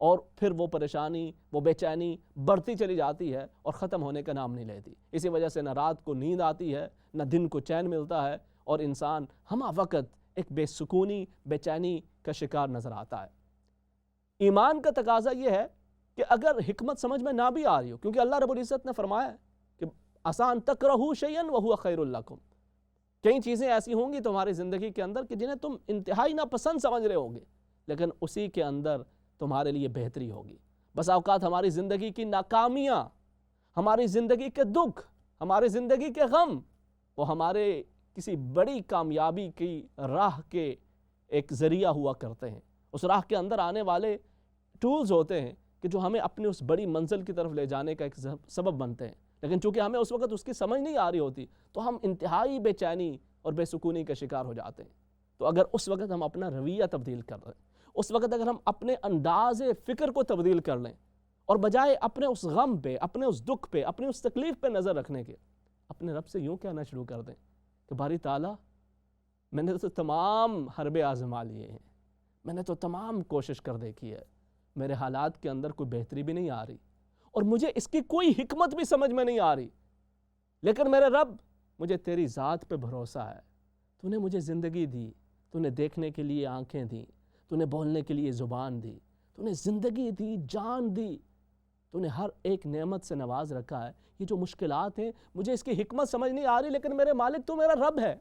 اور پھر وہ پریشانی، وہ بے چینی بڑھتی چلی جاتی ہے اور ختم ہونے کا نام نہیں لیتی۔ اسی وجہ سے نہ رات کو نیند آتی ہے، نہ دن کو چین ملتا ہے، اور انسان ہمہ وقت ایک بے سکونی، بے چینی کا شکار نظر آتا ہے۔ ایمان کا تقاضا یہ ہے کہ اگر حکمت سمجھ میں نہ بھی آ رہی ہو، کیونکہ اللہ رب العزت نے فرمایا ہے کہ آسان تکرہو شیئا وہو خیر لکم، کئی چیزیں ایسی ہوں گی تمہاری زندگی کے اندر کہ جنہیں تم انتہائی ناپسند سمجھ رہے ہوگے، لیکن اسی کے اندر تمہارے لیے بہتری ہوگی۔ بس اوقات ہماری زندگی کی ناکامیاں، ہماری زندگی کے دکھ، ہماری زندگی کے غم، وہ ہمارے کسی بڑی کامیابی کی راہ کے ایک ذریعہ ہوا کرتے ہیں۔ اس راہ کے اندر آنے والے ٹولز ہوتے ہیں کہ جو ہمیں اپنی اس بڑی منزل کی طرف لے جانے کا ایک سبب بنتے ہیں، لیکن چونکہ ہمیں اس وقت اس کی سمجھ نہیں آ رہی ہوتی تو ہم انتہائی بے چینی اور بے سکونی کا شکار ہو جاتے ہیں۔ تو اگر اس وقت ہم اپنا رویہ تبدیل کر لیں، اس وقت اگر ہم اپنے انداز فکر کو تبدیل کر لیں، اور بجائے اپنے اس غم پہ، اپنے اس دکھ پہ، اپنی اس تکلیف پہ نظر رکھنے کے، اپنے رب سے یوں کہنا شروع کر دیں کہ باری تعالیٰ، میں نے تو تمام حربے آزما لیے ہیں، میں نے تو تمام کوشش کر دیکھی ہے، میرے حالات کے اندر کوئی بہتری بھی نہیں آ رہی، اور مجھے اس کی کوئی حکمت بھی سمجھ میں نہیں آ رہی، لیکن میرے رب، مجھے تیری ذات پہ بھروسہ ہے۔ تو نے مجھے زندگی دی، تو نے دیکھنے کے لیے آنکھیں دیں، تو نے بولنے کے لیے زبان دی، تو نے زندگی دی، جان دی، تو نے ہر ایک نعمت سے نواز رکھا ہے۔ یہ جو مشکلات ہیں، مجھے اس کی حکمت سمجھ نہیں آ رہی، لیکن میرے مالک تو میرا رب ہے،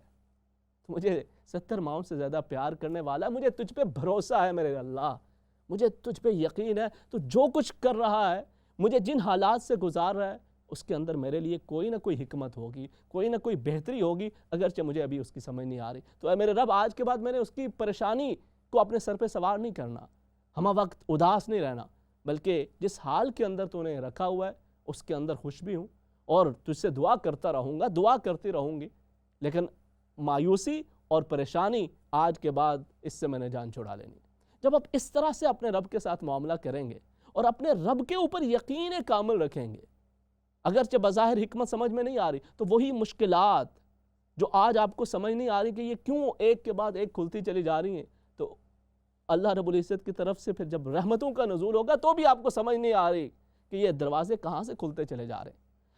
تو مجھے 70 ماؤں سے زیادہ پیار کرنے والا، مجھے تجھ پہ بھروسہ ہے میرے اللہ، مجھے تجھ پہ یقین ہے، تو جو کچھ کر رہا ہے، مجھے جن حالات سے گزار رہا ہے، اس کے اندر میرے لیے کوئی نہ کوئی حکمت ہوگی، کوئی نہ کوئی بہتری ہوگی، اگرچہ مجھے ابھی اس کی سمجھ نہیں آ رہی۔ تو اے میرے رب، آج کے بعد میں نے اس کی پریشانی کو اپنے سر پہ سوار نہیں کرنا، ہمہ وقت اداس نہیں رہنا، بلکہ جس حال کے اندر تو نے رکھا ہوا ہے اس کے اندر خوش بھی ہوں، اور تجھ سے دعا کرتا رہوں گا، دعا کرتی رہوں گی، لیکن مایوسی اور پریشانی آج کے بعد اس سے میں نے جان چھڑا لینی۔ جب آپ اس طرح سے اپنے رب کے ساتھ معاملہ کریں گے اور اپنے رب کے اوپر یقین کامل رکھیں گے، اگرچہ بظاہر حکمت سمجھ میں نہیں آ رہی، تو وہی مشکلات جو آج آپ کو سمجھ نہیں آ رہی کہ یہ کیوں ایک کے بعد ایک کھلتی چلی جا رہی ہیں، تو اللہ رب العزت کی طرف سے پھر جب رحمتوں کا نزول ہوگا تو بھی آپ کو سمجھ نہیں آ رہی کہ یہ دروازے کہاں سے کھلتے چلے جا رہے ہیں۔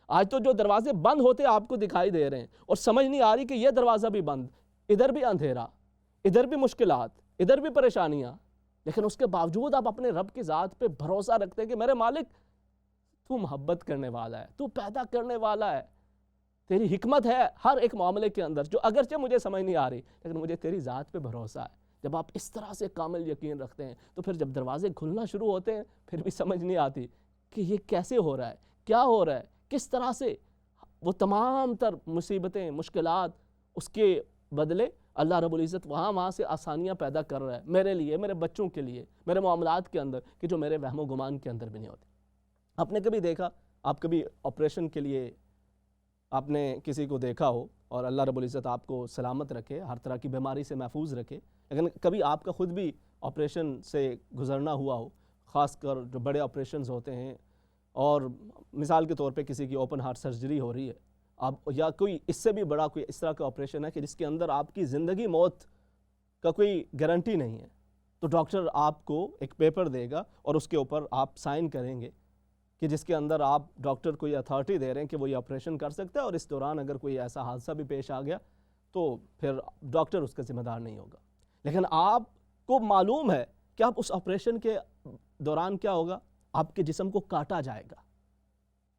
آج تو جو دروازے بند ہوتے آپ کو دکھائی دے رہے ہیں، اور سمجھ نہیں آ رہی کہ یہ دروازہ بھی بند، ادھر بھی اندھیرا، ادھر بھی مشکلات، ادھر بھی پریشانیاں، لیکن اس کے باوجود آپ اپنے رب کی ذات پہ بھروسہ رکھتے ہیں کہ میرے مالک، تو محبت کرنے والا ہے، تو پیدا کرنے والا ہے، تیری حکمت ہے ہر ایک معاملے کے اندر، جو اگرچہ مجھے سمجھ نہیں آ رہی، لیکن مجھے تیری ذات پہ بھروسہ ہے۔ جب آپ اس طرح سے کامل یقین رکھتے ہیں تو پھر جب دروازے کھلنا شروع ہوتے ہیں پھر بھی سمجھ نہیں آتی کہ یہ کیسے ہو رہا ہے، کیا ہو رہا ہے، کس طرح سے وہ تمام تر مصیبتیں، مشکلات، اس کے بدلے اللہ رب العزت وہاں سے آسانیاں پیدا کر رہا ہے میرے لیے، میرے بچوں کے لیے، میرے معاملات کے اندر، کہ جو میرے وہم و گمان کے اندر بھی نہیں ہوتے۔ آپ نے کبھی دیکھا، آپ کبھی آپریشن کے لیے آپ نے کسی کو دیکھا ہو، اور اللہ رب العزت آپ کو سلامت رکھے، ہر طرح کی بیماری سے محفوظ رکھے، لیکن کبھی آپ کا خود بھی آپریشن سے گزرنا ہوا ہو، خاص کر جو بڑے آپریشنز ہوتے ہیں، اور مثال کے طور پہ کسی کی اوپن ہارٹ سرجری ہو رہی ہے، آپ یا کوئی اس سے بھی بڑا کوئی اس طرح کا آپریشن ہے کہ جس کے اندر آپ کی زندگی موت کا کوئی گارنٹی نہیں ہے، تو ڈاکٹر آپ کو ایک پیپر دے گا اور اس کے اوپر آپ سائن کریں گے کہ جس کے اندر آپ ڈاکٹر کو یہ اتھارٹی دے رہے ہیں کہ وہ یہ آپریشن کر سکتا ہے، اور اس دوران اگر کوئی ایسا حادثہ بھی پیش آ گیا تو پھر ڈاکٹر اس کا ذمہ دار نہیں ہوگا۔ لیکن آپ کو معلوم ہے کہ آپ اس آپریشن کے دوران کیا ہوگا، آپ کے جسم کو کاٹا جائے گا،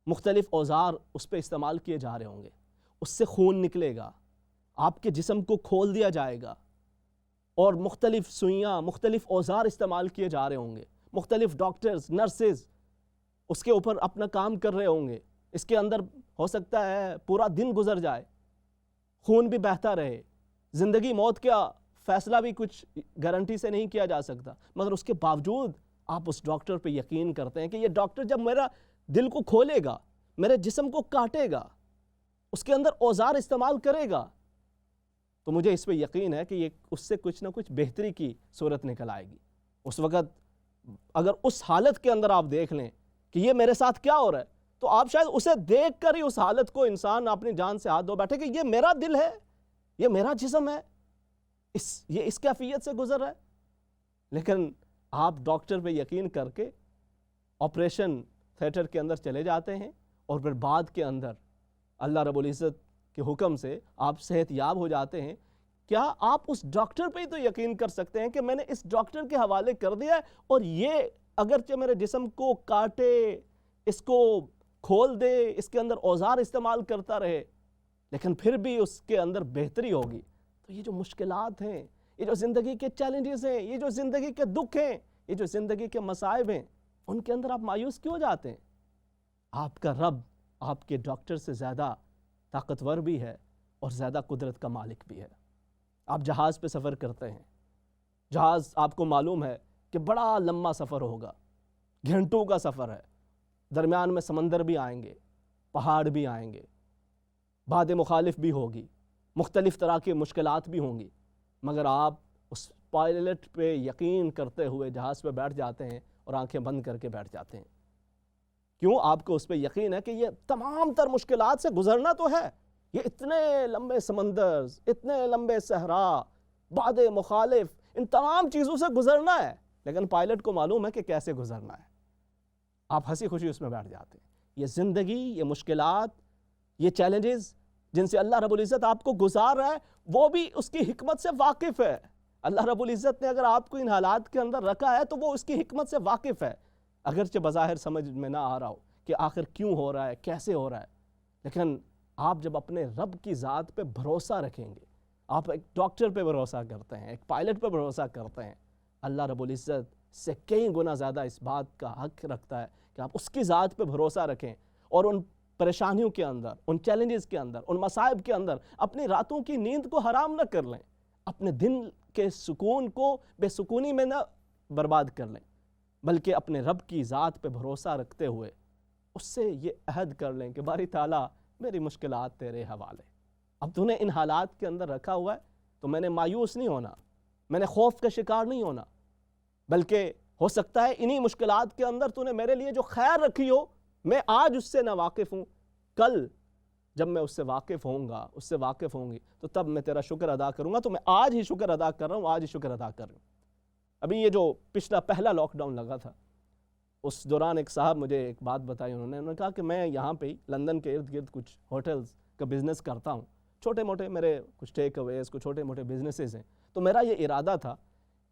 مختلف اوزار اس پہ استعمال کیے جا رہے ہوں گے، اس سے خون نکلے گا، آپ کے جسم کو کھول دیا جائے گا، اور مختلف سوئیاں، مختلف اوزار استعمال کیے جا رہے ہوں گے، مختلف ڈاکٹرز، نرسز اس کے اوپر اپنا کام کر رہے ہوں گے، اس کے اندر ہو سکتا ہے پورا دن گزر جائے، خون بھی بہتا رہے، زندگی موت کا فیصلہ بھی کچھ گارنٹی سے نہیں کیا جا سکتا، مگر اس کے باوجود آپ اس ڈاکٹر پہ یقین کرتے ہیں کہ یہ ڈاکٹر جب میرا دل کو کھولے گا، میرے جسم کو کاٹے گا، اس کے اندر اوزار استعمال کرے گا، تو مجھے اس پہ یقین ہے کہ یہ اس سے کچھ نہ کچھ بہتری کی صورت نکل آئے گی۔ اس وقت اگر اس حالت کے اندر آپ دیکھ لیں کہ یہ میرے ساتھ کیا ہو رہا ہے، تو آپ شاید اسے دیکھ کر ہی اس حالت کو انسان اپنی جان سے ہاتھ دھو بیٹھے کہ یہ میرا دل ہے، یہ میرا جسم ہے، یہ اس کیفیت سے گزر رہا ہے۔ لیکن آپ ڈاکٹر پہ یقین کر کے آپریشن تھیٹر کے اندر چلے جاتے ہیں اور پھر بعد کے اندر اللہ رب العزت کے حکم سے آپ صحت یاب ہو جاتے ہیں. کیا آپ اس ڈاکٹر پہ ہی تو یقین کر سکتے ہیں کہ میں نے اس ڈاکٹر کے حوالے کر دیا ہے اور یہ اگرچہ میرے جسم کو کاٹے، اس کو کھول دے، اس کے اندر اوزار استعمال کرتا رہے، لیکن پھر بھی اس کے اندر بہتری ہوگی. تو یہ جو مشکلات ہیں، یہ جو زندگی کے چیلنجز ہیں، یہ جو زندگی کے دکھ ہیں، یہ جو زندگی کے مصائب ہیں، ان کے اندر آپ مایوس کیوں جاتے ہیں؟ آپ کا رب آپ کے ڈاکٹر سے زیادہ طاقتور بھی ہے اور زیادہ قدرت کا مالک بھی ہے. آپ جہاز پہ سفر کرتے ہیں، جہاز آپ کو معلوم ہے کہ بڑا لمبا سفر ہوگا، گھنٹوں کا سفر ہے، درمیان میں سمندر بھی آئیں گے، پہاڑ بھی آئیں گے، باد مخالف بھی ہوگی، مختلف طرح کی مشکلات بھی ہوں گی، مگر آپ اس پائلٹ پہ یقین کرتے ہوئے جہاز پہ بیٹھ جاتے ہیں اور آنکھیں بند کر کے بیٹھ جاتے ہیں. کیوں؟ آپ کو اس پہ یقین ہے کہ یہ تمام تر مشکلات سے گزرنا تو ہے. یہ اتنے لمبے سمندر، اتنے لمبے صحرا، باد مخالف، ان تمام چیزوں سے گزرنا ہے، لیکن پائلٹ کو معلوم ہے کہ کیسے گزرنا ہے. آپ ہنسی خوشی اس میں بیٹھ جاتے ہیں. یہ زندگی، یہ مشکلات، یہ چیلنجز جن سے اللہ رب العزت آپ کو گزار رہا ہے، وہ بھی اس کی حکمت سے واقف ہے. اللہ رب العزت نے اگر آپ کو ان حالات کے اندر رکھا ہے تو وہ اس کی حکمت سے واقف ہے، اگرچہ بظاہر سمجھ میں نہ آ رہا ہو کہ آخر کیوں ہو رہا ہے، کیسے ہو رہا ہے. لیکن آپ جب اپنے رب کی ذات پہ بھروسہ رکھیں گے، آپ ایک ڈاکٹر پہ بھروسہ کرتے ہیں، ایک پائلٹ پہ بھروسہ کرتے ہیں، اللہ رب العزت سے کئی گنا زیادہ اس بات کا حق رکھتا ہے کہ آپ اس کی ذات پہ بھروسہ رکھیں اور ان پریشانیوں کے اندر، ان چیلنجز کے اندر، ان مصائب کے اندر اپنی راتوں کی نیند کو حرام نہ کر لیں، اپنے دن کے سکون کو بے سکونی میں نہ برباد کر لیں، بلکہ اپنے رب کی ذات پہ بھروسہ رکھتے ہوئے اس سے یہ عہد کر لیں کہ باری تعالیٰ میری مشکلات تیرے حوالے. اب تو نے ان حالات کے اندر رکھا ہوا ہے تو میں نے مایوس نہیں ہونا، میں نے خوف کا شکار نہیں ہونا، بلکہ ہو سکتا ہے انہی مشکلات کے اندر تو نے میرے لیے جو خیر رکھی ہو، میں آج اس سے نہ واقف ہوں، کل جب میں اس سے واقف ہوں گا، اس سے واقف ہوں گی تو تب میں تیرا شکر ادا کروں گا. تو میں آج ہی شکر ادا کر رہا ہوں، آج ہی شکر ادا کر رہا ہوں. ابھی یہ جو پچھلا پہلا لاک ڈاؤن لگا تھا، اس دوران ایک صاحب مجھے ایک بات بتائی، انہوں نے کہا کہ میں یہاں پہ ہی لندن کے ارد گرد کچھ ہوٹلز کا بزنس کرتا ہوں، چھوٹے موٹے میرے کچھ ٹیک اویز، کچھ چھوٹے موٹے بزنسز ہیں. تو میرا یہ ارادہ تھا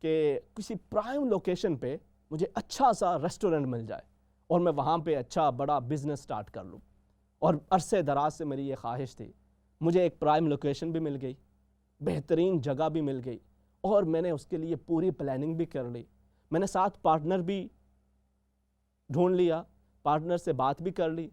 کہ کسی پرائم لوکیشن پہ مجھے اچھا سا ریسٹورنٹ مل جائے اور میں وہاں پہ اچھا بڑا بزنس سٹارٹ کر لوں. اور عرصے دراز سے میری یہ خواہش تھی. مجھے ایک پرائم لوکیشن بھی مل گئی، بہترین جگہ بھی مل گئی، اور میں نے اس کے لیے پوری پلاننگ بھی کر لی. میں نے 7 پارٹنر بھی ڈھونڈ لیا، پارٹنر سے بات بھی کر لی،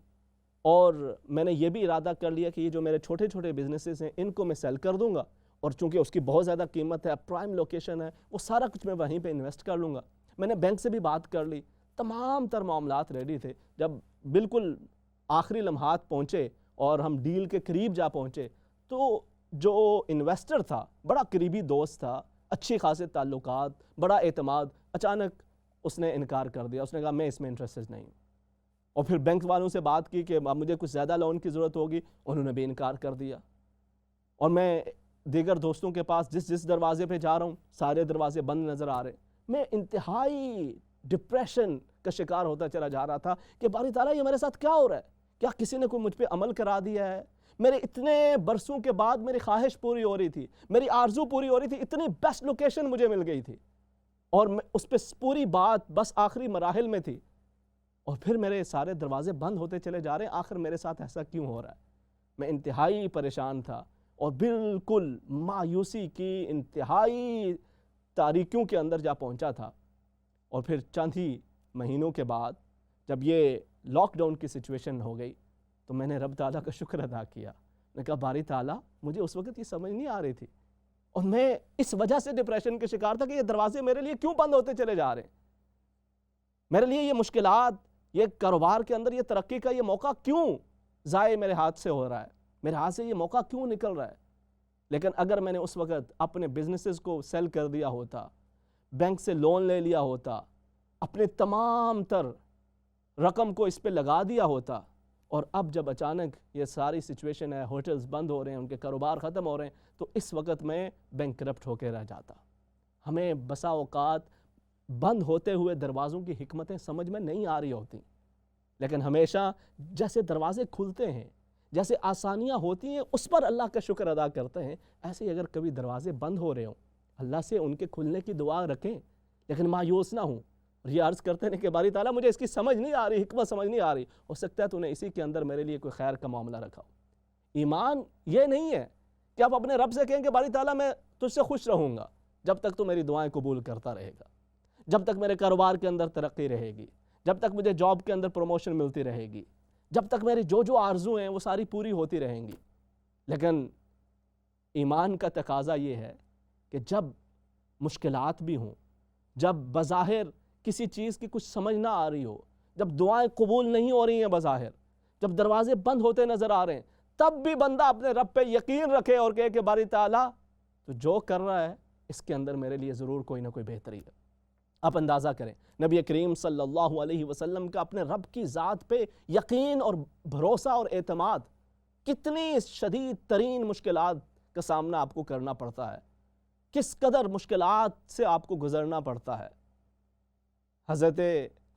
اور میں نے یہ بھی ارادہ کر لیا کہ یہ جو میرے چھوٹے چھوٹے بزنسز ہیں ان کو میں سیل کر دوں گا، اور چونکہ اس کی بہت زیادہ قیمت ہے، پرائم لوکیشن ہے، وہ سارا کچھ میں وہیں پہ انویسٹ کر لوں گا. میں نے بینک سے بھی بات کر لی، تمام تر معاملات ریڈی تھے. جب بالکل آخری لمحات پہنچے اور ہم ڈیل کے قریب جا پہنچے تو جو انویسٹر تھا، بڑا قریبی دوست تھا، اچھی خاصے تعلقات، بڑا اعتماد، اچانک اس نے انکار کر دیا. اس نے کہا میں اس میں انٹرسٹڈ نہیں ہوں. اور پھر بینک والوں سے بات کی کہ اب مجھے کچھ زیادہ لون کی ضرورت ہوگی، انہوں نے بھی انکار کر دیا. اور میں دیگر دوستوں کے پاس جس دروازے پہ جا رہا ہوں سارے دروازے بند نظر آ رہے. میں انتہائی ڈپریشن کا شکار ہوتا چلا جا رہا تھا کہ باری تعالیٰ یہ میرے ساتھ کیا ہو رہا ہے؟ کیا کسی نے کوئی مجھ پہ عمل کرا دیا ہے؟ میرے اتنے برسوں کے بعد میری خواہش پوری ہو رہی تھی، میری آرزو پوری ہو رہی تھی، اتنی بیسٹ لوکیشن مجھے مل گئی تھی، اور اس پہ پوری بات بس آخری مراحل میں تھی، اور پھر میرے سارے دروازے بند ہوتے چلے جا رہے ہیں. آخر میرے ساتھ ایسا کیوں ہو رہا ہے؟ میں انتہائی پریشان تھا اور بالکل مایوسی کی انتہائی تاریکیوں کے اندر جا پہنچا تھا. اور پھر چند ہی مہینوں کے بعد جب یہ لاک ڈاؤن کی سچویشن ہو گئی تو میں نے رب تعالیٰ کا شکر ادا کیا. میں نے کہا باری تعالیٰ مجھے اس وقت یہ سمجھ نہیں آ رہی تھی، اور میں اس وجہ سے ڈپریشن کے شکار تھا کہ یہ دروازے میرے لیے کیوں بند ہوتے چلے جا رہے ہیں، میرے لیے یہ مشکلات، یہ کاروبار کے اندر یہ ترقی کا یہ موقع کیوں ضائع میرے ہاتھ سے ہو رہا ہے، میرے ہاتھ سے یہ موقع کیوں نکل رہا ہے. لیکن اگر میں نے اس وقت اپنے بزنسز کو سیل کر دیا ہوتا، بینک سے لون لے لیا ہوتا، اپنے تمام تر رقم کو اس پہ لگا دیا ہوتا، اور اب جب اچانک یہ ساری سچویشن ہے، ہوٹلز بند ہو رہے ہیں، ان کے کاروبار ختم ہو رہے ہیں، تو اس وقت میں بینک کرپٹ ہو کے رہ جاتا. ہمیں بسا اوقات بند ہوتے ہوئے دروازوں کی حکمتیں سمجھ میں نہیں آ رہی ہوتی، لیکن ہمیشہ جیسے دروازے کھلتے ہیں، جیسے آسانیاں ہوتی ہیں، اس پر اللہ کا شکر ادا کرتے ہیں۔ ایسے ہی اگر کبھی دروازے بند ہو رہے ہوں، اللہ سے ان کے کھلنے کی دعا رکھیں، لیکن مایوس نہ ہوں، اور یہ عرض کرتے ہیں کہ باری تعالیٰ مجھے اس کی سمجھ نہیں آ رہی، حکمت سمجھ نہیں آ رہی، ہو سکتا ہے تو نے اسی کے اندر میرے لیے کوئی خیر کا معاملہ رکھا ہو۔ ایمان یہ نہیں ہے کہ آپ اپنے رب سے کہیں کہ باری تعالیٰ میں تجھ سے خوش رہوں گا جب تک تو میری دعائیں قبول کرتا رہے گا، جب تک میرے کاروبار کے اندر ترقی رہے گی، جب تک مجھے جاب کے اندر پروموشن ملتی رہے گی، جب تک میری جو آرزو ہیں وہ ساری پوری ہوتی رہیں گی۔ لیکن ایمان کا تقاضا یہ ہے کہ جب مشکلات بھی ہوں، جب بظاہر کسی چیز کی کچھ سمجھ نہ آ رہی ہو، جب دعائیں قبول نہیں ہو رہی ہیں بظاہر، جب دروازے بند ہوتے نظر آ رہے ہیں، تب بھی بندہ اپنے رب پہ یقین رکھے اور کہے کہ باری تعالیٰ تو جو کر رہا ہے اس کے اندر میرے لیے ضرور کوئی نہ کوئی بہتری ہے۔ آپ اندازہ کریں نبی کریم صلی اللہ علیہ وسلم کا اپنے رب کی ذات پہ یقین اور بھروسہ اور اعتماد، کتنی شدید ترین مشکلات کا سامنا آپ کو کرنا پڑتا ہے، کس قدر مشکلات سے آپ کو گزرنا پڑتا ہے۔ حضرت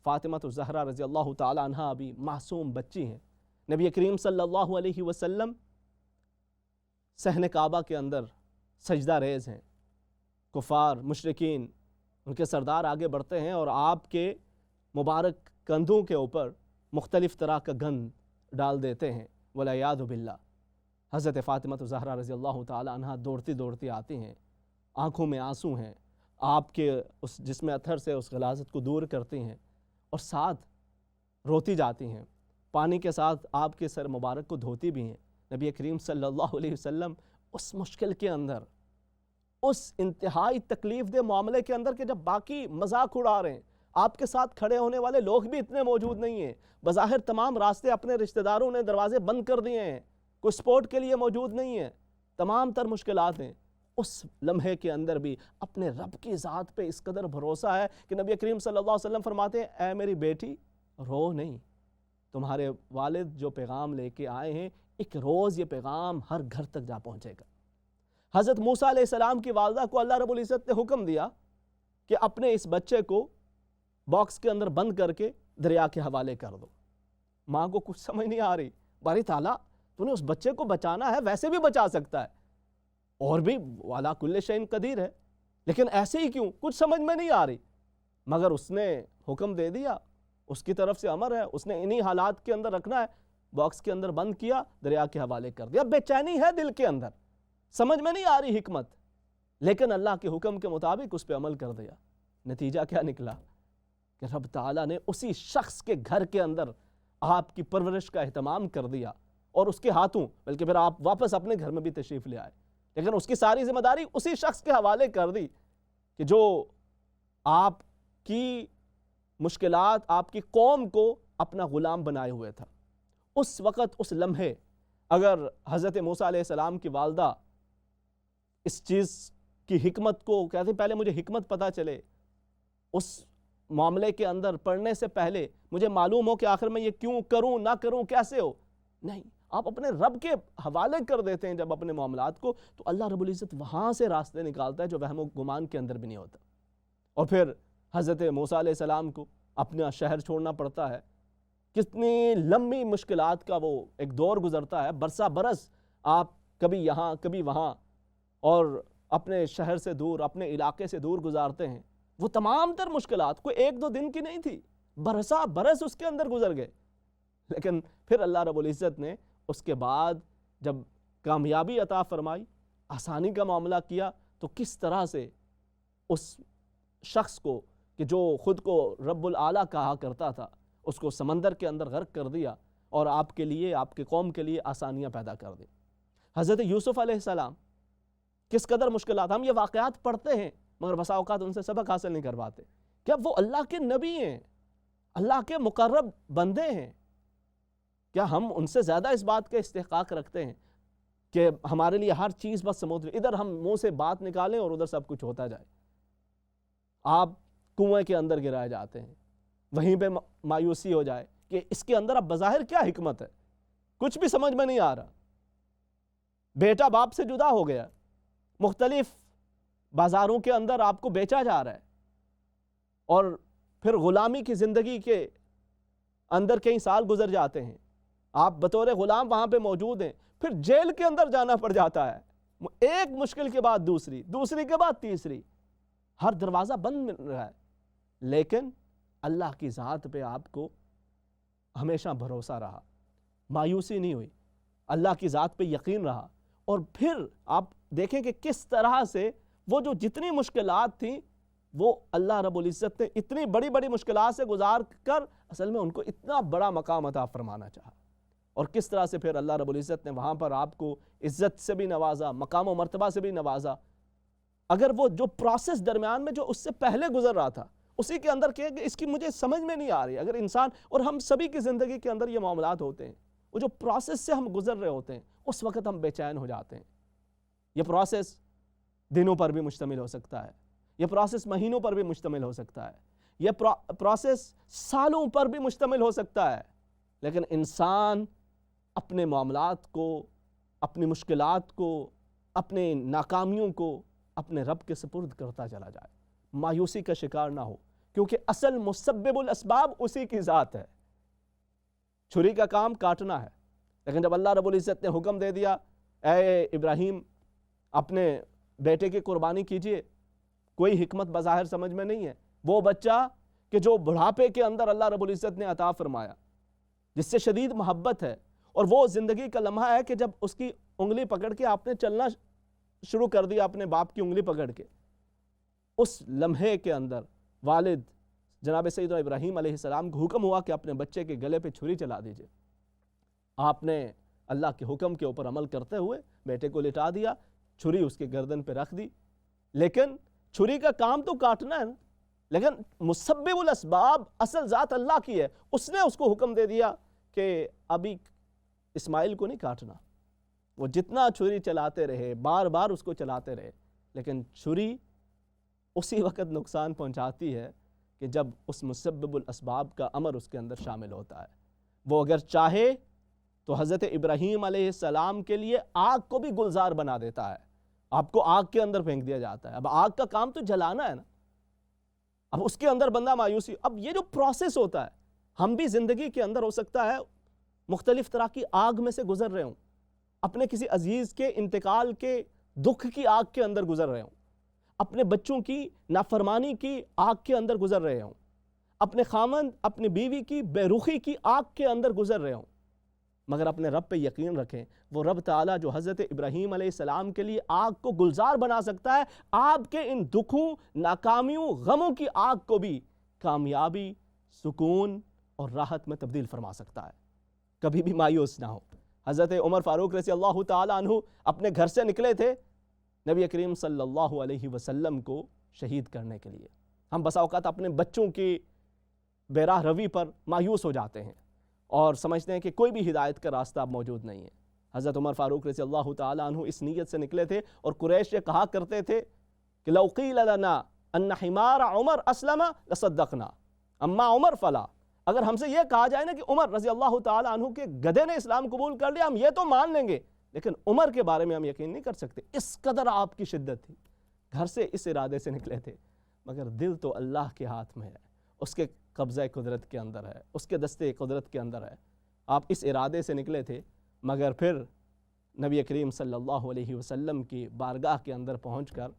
فاطمہ الزہرا رضی اللہ تعالی عنہ ابھی معصوم بچی ہیں، نبی کریم صلی اللہ علیہ وسلم صحن کعبہ کے اندر سجدہ ریز ہیں، کفار مشرکین ان کے سردار آگے بڑھتے ہیں اور آپ کے مبارک کندھوں کے اوپر مختلف طرح کا گند ڈال دیتے ہیں، والعیاذ باللہ۔ حضرت فاطمہ الزہرا رضی اللہ تعالی عنہ دوڑتی دوڑتی آتی ہیں، آنکھوں میں آنسو ہیں، آپ کے اس جسم اطہر سے اس غلاظت کو دور کرتی ہیں اور ساتھ روتی جاتی ہیں، پانی کے ساتھ آپ کے سر مبارک کو دھوتی بھی ہیں۔ نبی کریم صلی اللہ علیہ وسلم اس مشکل کے اندر، اس انتہائی تکلیف دہ معاملے کے اندر کہ جب باقی مذاق اڑا رہے ہیں، آپ کے ساتھ کھڑے ہونے والے لوگ بھی اتنے موجود نہیں ہیں، بظاہر تمام راستے اپنے رشتہ داروں نے دروازے بند کر دیے ہیں، کوئی سپورٹ کے لیے موجود نہیں ہے، تمام تر مشکلات ہیں، اس لمحے کے اندر بھی اپنے رب کی ذات پہ اس قدر بھروسہ ہے کہ نبی کریم صلی اللہ علیہ وسلم فرماتے ہیں اے میری بیٹی رو نہیں، تمہارے والد جو پیغام لے کے آئے ہیں ایک روز یہ پیغام ہر گھر تک جا پہنچے گا۔ حضرت موسیٰ علیہ السلام کی والدہ کو اللہ رب العزت نے حکم دیا کہ اپنے اس بچے کو باکس کے اندر بند کر کے دریا کے حوالے کر دو۔ ماں کو کچھ سمجھ نہیں آ رہی، باری تعالیٰ تو نے اس بچے کو بچانا ہے، ویسے بھی بچا سکتا ہے اور بھی وَعَلَىٰ كُلِّ شَيْءٍ قدیر ہے، لیکن ایسے ہی کیوں، کچھ سمجھ میں نہیں آ رہی۔ مگر اس نے حکم دے دیا، اس کی طرف سے امر ہے، اس نے انہی حالات کے اندر رکھنا ہے، باکس کے اندر بند کیا، دریا کے حوالے کر دیا۔ بے چینی ہے دل کے اندر، سمجھ میں نہیں آ رہی حکمت، لیکن اللہ کے حکم کے مطابق اس پہ عمل کر دیا۔ نتیجہ کیا نکلا کہ رب تعالیٰ نے اسی شخص کے گھر کے اندر آپ کی پرورش کا اہتمام کر دیا اور اس کے ہاتھوں، بلکہ پھر آپ واپس اپنے گھر میں بھی تشریف لے آئے، لیکن اس کی ساری ذمہ داری اسی شخص کے حوالے کر دی کہ جو آپ کی مشکلات، آپ کی قوم کو اپنا غلام بنائے ہوئے تھا۔ اس وقت، اس لمحے اگر حضرت موسیٰ علیہ السلام کی والدہ اس چیز کی حکمت کو کہتے ہیں پہلے مجھے حکمت پتہ چلے، اس معاملے کے اندر پڑھنے سے پہلے مجھے معلوم ہو کہ آخر میں یہ کیوں کروں نہ کروں کیسے ہو، نہیں، آپ اپنے رب کے حوالے کر دیتے ہیں جب اپنے معاملات کو، تو اللہ رب العزت وہاں سے راستے نکالتا ہے جو وہم و گمان کے اندر بھی نہیں ہوتا۔ اور پھر حضرت موسیٰ علیہ السلام کو اپنا شہر چھوڑنا پڑتا ہے، کتنی لمبی مشکلات کا وہ ایک دور گزرتا ہے، برسہ برس آپ کبھی یہاں کبھی وہاں اور اپنے شہر سے دور، اپنے علاقے سے دور گزارتے ہیں۔ وہ تمام تر مشکلات کوئی ایک دو دن کی نہیں تھی، برسہ برس اس کے اندر گزر گئے، لیکن پھر اللہ رب العزت نے اس کے بعد جب کامیابی عطا فرمائی، آسانی کا معاملہ کیا، تو کس طرح سے اس شخص کو کہ جو خود کو رب العالیٰ کہا کرتا تھا، اس کو سمندر کے اندر غرق کر دیا اور آپ کے لیے، آپ کے قوم کے لیے آسانیاں پیدا کر دی۔ حضرت یوسف علیہ السلام، کس قدر مشکلات، ہم یہ واقعات پڑھتے ہیں مگر بسا اوقات ان سے سبق حاصل نہیں کر پاتے۔ کیا وہ اللہ کے نبی ہیں، اللہ کے مقرب بندے ہیں، کیا ہم ان سے زیادہ اس بات کا استحقاق رکھتے ہیں کہ ہمارے لیے ہر چیز بس سمندر، ادھر ہم منہ سے بات نکالیں اور ادھر سب کچھ ہوتا جائے؟ آپ کنویں کے اندر گرائے جاتے ہیں، وہیں پہ مایوسی ہو جائے کہ اس کے اندر اب بظاہر کیا حکمت ہے، کچھ بھی سمجھ میں نہیں آ رہا۔ بیٹا باپ سے جدا ہو گیا، مختلف بازاروں کے اندر آپ کو بیچا جا رہا ہے، اور پھر غلامی کی زندگی کے اندر کئی سال گزر جاتے ہیں، آپ بطور غلام وہاں پہ موجود ہیں، پھر جیل کے اندر جانا پڑ جاتا ہے، ایک مشکل کے بعد دوسری، دوسری کے بعد تیسری، ہر دروازہ بند مل رہا ہے، لیکن اللہ کی ذات پہ آپ کو ہمیشہ بھروسہ رہا، مایوسی نہیں ہوئی، اللہ کی ذات پہ یقین رہا، اور پھر آپ دیکھیں کہ کس طرح سے وہ جو جتنی مشکلات تھیں وہ اللہ رب العزت نے اتنی بڑی بڑی مشکلات سے گزار کر اصل میں ان کو اتنا بڑا مقام عطا فرمانا چاہا، اور کس طرح سے پھر اللہ رب العزت نے وہاں پر آپ کو عزت سے بھی نوازا، مقام و مرتبہ سے بھی نوازا۔ اگر وہ جو پروسیس درمیان میں جو اس سے پہلے گزر رہا تھا اسی کے اندر کہ اس کی مجھے سمجھ میں نہیں آ رہی، اگر انسان، اور ہم سبھی کی زندگی کے اندر یہ معاملات ہوتے ہیں، وہ جو پروسیس سے ہم گزر رہے ہوتے ہیں اس وقت ہم بے چین ہو جاتے ہیں۔ یہ پروسیس دنوں پر بھی مشتمل ہو سکتا ہے، یہ پروسیس مہینوں پر بھی مشتمل ہو سکتا ہے، یہ پروسیس سالوں پر بھی مشتمل ہو سکتا ہے، لیکن انسان اپنے معاملات کو، اپنی مشکلات کو، اپنے ناکامیوں کو اپنے رب کے سپرد کرتا چلا جائے، مایوسی کا شکار نہ ہو، کیونکہ اصل مسبب الاسباب اسی کی ذات ہے۔ چھری کا کام کاٹنا ہے، لیکن جب اللہ رب العزت نے حکم دے دیا اے ابراہیم اپنے بیٹے کی قربانی کیجئے، کوئی حکمت بظاہر سمجھ میں نہیں ہے، وہ بچہ کہ جو بڑھاپے کے اندر اللہ رب العزت نے عطا فرمایا، جس سے شدید محبت ہے، اور وہ زندگی کا لمحہ ہے کہ جب اس کی انگلی پکڑ کے آپ نے چلنا شروع کر دیا، اپنے باپ کی انگلی پکڑ کے، اس لمحے کے اندر والد جناب سیدنا ابراہیم علیہ السلام کو حکم ہوا کہ اپنے بچے کے گلے پہ چھری چلا دیجئے۔ آپ نے اللہ کے حکم کے اوپر عمل کرتے ہوئے بیٹے کو لٹا دیا، چھری اس کے گردن پہ رکھ دی، لیکن چھری کا کام تو کاٹنا ہے نا، لیکن مسبب الاسباب اصل ذات اللہ کی ہے، اس نے اس کو حکم دے دیا کہ ابھی اسماعیل کو نہیں کاٹنا۔ وہ جتنا چھری چلاتے رہے، بار بار اس کو چلاتے رہے، لیکن چھری اسی وقت نقصان پہنچاتی ہے کہ جب اس مسبب الاسباب کا امر اس کے اندر شامل ہوتا ہے۔ وہ اگر چاہے تو حضرت ابراہیم علیہ السلام کے لیے آگ کو بھی گلزار بنا دیتا ہے، آپ کو آگ کے اندر پھینک دیا جاتا ہے، اب آگ کا کام تو جلانا ہے نا، اب اس کے اندر بندہ مایوسی، اب یہ جو پروسیس ہوتا ہے، ہم بھی زندگی کے اندر ہو سکتا ہے مختلف طرح کی آگ میں سے گزر رہے ہوں، اپنے کسی عزیز کے انتقال کے دکھ کی آگ کے اندر گزر رہے ہوں، اپنے بچوں کی نافرمانی کی آگ کے اندر گزر رہے ہوں، اپنے خامند اپنی بیوی کی بے رخی کی آگ کے اندر گزر رہے ہوں، مگر اپنے رب پہ یقین رکھیں، وہ رب تعالیٰ جو حضرت ابراہیم علیہ السلام کے لیے آگ کو گلزار بنا سکتا ہے، آپ کے ان دکھوں، ناکامیوں، غموں کی آگ کو بھی کامیابی، سکون اور راحت میں تبدیل فرما سکتا ہے۔ کبھی بھی مایوس نہ ہو۔ حضرت عمر فاروق رضی اللہ تعالیٰ عنہ اپنے گھر سے نکلے تھے نبی کریم صلی اللہ علیہ وسلم کو شہید کرنے کے لیے۔ ہم بسا اوقات اپنے بچوں کی بے راہ روی پر مایوس ہو جاتے ہیں اور سمجھتے ہیں کہ کوئی بھی ہدایت کا راستہ اب موجود نہیں ہے۔ حضرت عمر فاروق رضی اللہ تعالیٰ عنہ اس نیت سے نکلے تھے، اور قریش یہ کہا کرتے تھے کہ لو قیل لنا ان حمار عمر اسلم لصدقنا اما عمر فلا، اگر ہم سے یہ کہا جائے نا کہ عمر رضی اللہ تعالیٰ عنہ کے گدھے نے اسلام قبول کر لیا، ہم یہ تو مان لیں گے، لیکن عمر کے بارے میں ہم یقین نہیں کر سکتے۔ اس قدر آپ کی شدت تھی، گھر سے اس ارادے سے نکلے تھے، مگر دل تو اللہ کے ہاتھ میں ہے، اس کے قبضہ قدرت کے اندر ہے، اس کے دستے قدرت کے اندر ہے۔ آپ اس ارادے سے نکلے تھے، مگر پھر نبی کریم صلی اللہ علیہ وسلم کی بارگاہ کے اندر پہنچ کر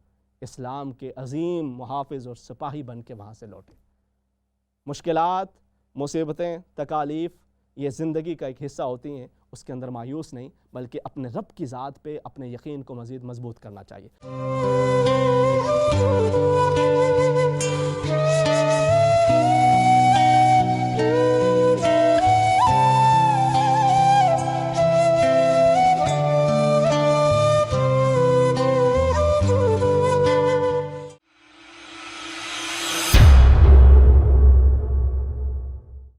اسلام کے عظیم محافظ اور سپاہی بن کے وہاں سے لوٹے۔ مشکلات، مصیبتیں، تکالیف یہ زندگی کا ایک حصہ ہوتی ہیں، اس کے اندر مایوس نہیں بلکہ اپنے رب کی ذات پہ اپنے یقین کو مزید مضبوط کرنا چاہیے۔